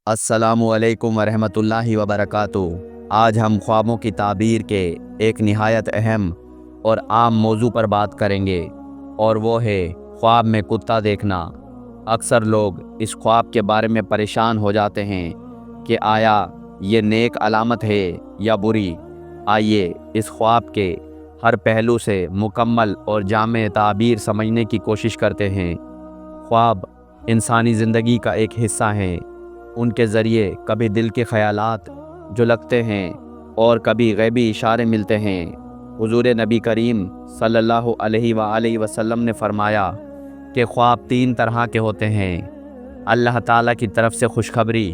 अस्सलामु अलैकुम वरहमतुल्लाहि वबरकातुहू। आज हम ख्वाबों की ताबीर के एक निहायत अहम और आम मौजू पर बात करेंगे, और वो है ख्वाब में कुत्ता देखना। अक्सर लोग इस ख्वाब के बारे में परेशान हो जाते हैं कि आया ये नेक अलामत है या बुरी। आइए इस ख्वाब के हर पहलू से मुकम्मल और जामे ताबीर समझने की कोशिश करते हैं। ख्वाब इंसानी ज़िंदगी का एक हिस्सा हैं। उनके ज़रिए कभी दिल के ख़यालात जो लगते हैं और कभी गैबी इशारे मिलते हैं। हुज़ूर नबी करीम सल्लल्लाहु अलैहि वसल्लम ने फ़रमाया कि ख्वाब 3 तरह के होते हैं: अल्लाह ताला की तरफ से खुशखबरी,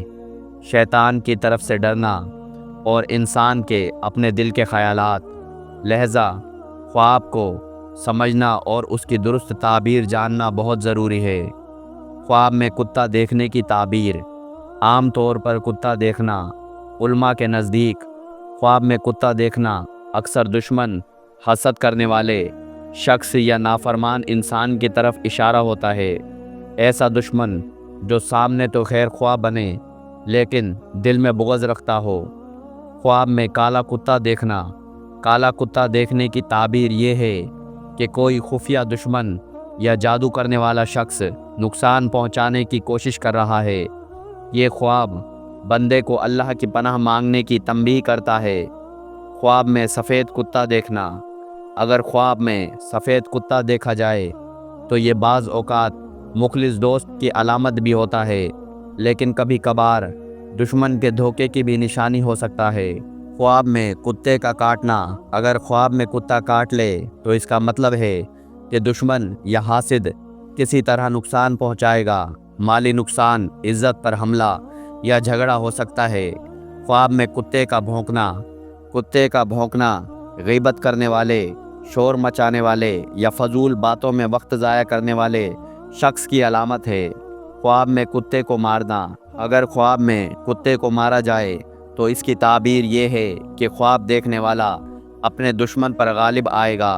शैतान की तरफ से डरना और इंसान के अपने दिल के ख़यालात। लहज़ा ख्वाब को समझना और उसकी दुरुस्त ताबीर जानना बहुत ज़रूरी है। ख्वाब में कुत्ता देखने की ताबीर। आम तौर पर कुत्ता देखना उलमा के नज़दीक ख्वाब में कुत्ता देखना अक्सर दुश्मन, हसद करने वाले शख्स या नाफरमान इंसान की तरफ इशारा होता है। ऐसा दुश्मन जो सामने तो खैर ख्वाह बने लेकिन दिल में बुग़्ज़ रखता हो। ख्वाब में काला कुत्ता देखना। काला कुत्ता देखने की ताबीर ये है कि कोई खुफिया दुश्मन या जादू करने वाला शख्स नुकसान पहुंचाने की कोशिश कर रहा है। ये ख्वाब बंदे को अल्लाह की पनाह मांगने की तंबीह करता है। ख्वाब में सफ़ेद कुत्ता देखना। अगर ख्वाब में सफ़ेद कुत्ता देखा जाए तो ये बाज़ औक़ात मुखलिस दोस्त की अलामत भी होता है, लेकिन कभी कभार दुश्मन के धोखे की भी निशानी हो सकता है। ख्वाब में कुत्ते का काटना। अगर ख्वाब में कुत्ता काट ले तो इसका मतलब है कि दुश्मन या हासिद किसी तरह नुकसान पहुंचाएगा। माली नुकसान, इज़्ज़त पर हमला या झगड़ा हो सकता है। ख्वाब में कुत्ते का भौंकना। कुत्ते का भौंकना गीबत करने वाले, शोर मचाने वाले या फजूल बातों में वक्त ज़ाया करने वाले शख्स की अलामत है। ख्वाब में कुत्ते को मारना। अगर ख्वाब में कुत्ते को मारा जाए तो इसकी ताबीर ये है कि ख्वाब देखने वाला अपने दुश्मन पर गालिब आएगा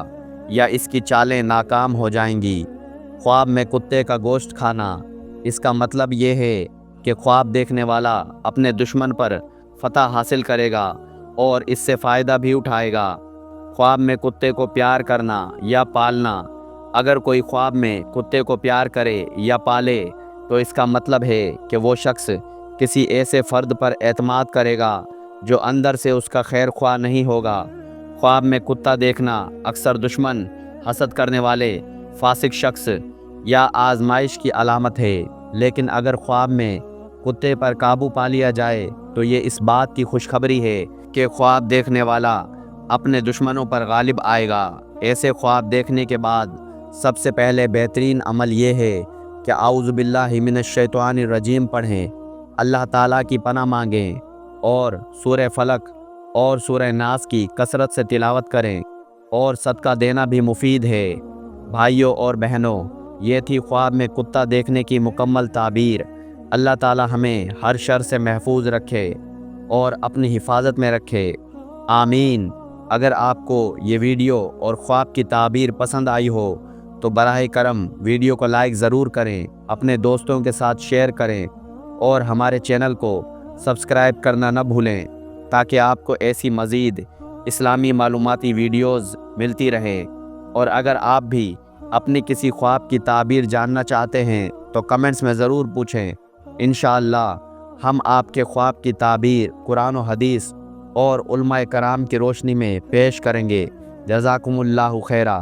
या इसकी चालें नाकाम हो जाएंगी। ख्वाब में कुत्ते का गोश्त खाना। इसका मतलब ये है कि ख्वाब देखने वाला अपने दुश्मन पर फतह हासिल करेगा और इससे फ़ायदा भी उठाएगा। ख्वाब में कुत्ते को प्यार करना या पालना। अगर कोई ख्वाब में कुत्ते को प्यार करे या पाले तो इसका मतलब है कि वो शख्स किसी ऐसे फ़र्द पर एतमाद करेगा जो अंदर से उसका खैर ख्वाह नहीं होगा। ख्वाब में कुत्ता देखना अक्सर दुश्मन, हसद करने वाले, फासिक शख्स या आजमाइश की अलामत है, लेकिन अगर ख्वाब में कुत्ते पर काबू पा लिया जाए तो ये इस बात की खुशखबरी है कि ख्वाब देखने वाला अपने दुश्मनों पर गालिब आएगा। ऐसे ख्वाब देखने के बाद सबसे पहले बेहतरीन अमल ये है कि आऊज़ु बिल्लाहि मिनश शैतानिर रजीम पढ़ें, अल्लाह ताला की पनाह मांगें और सूरह फलक और सूरह नास की कसरत से तिलावत करें, और सदका देना भी मुफीद है। भाइयों और बहनों, ये थी ख्वाब में कुत्ता देखने की मुकम्मल ताबीर। अल्लाह ताला हमें हर शर से महफूज रखे और अपनी हिफाजत में रखे, आमीन। अगर आपको ये वीडियो और ख्वाब की ताबीर पसंद आई हो तो बराह करम वीडियो को लाइक ज़रूर करें, अपने दोस्तों के साथ शेयर करें और हमारे चैनल को सब्सक्राइब करना न भूलें ताकि आपको ऐसी मज़ीद इस्लामी मालूमाती वीडियोज़ मिलती रहें। और अगर आप भी अपनी किसी ख्वाब की ताबीर जानना चाहते हैं तो कमेंट्स में ज़रूर पूछें। इंशाअल्लाह हम आपके ख्वाब की ताबीर कुरान और हदीस और उलमाए कराम की रोशनी में पेश करेंगे। जज़ाकुमुल्लाहु खैरा।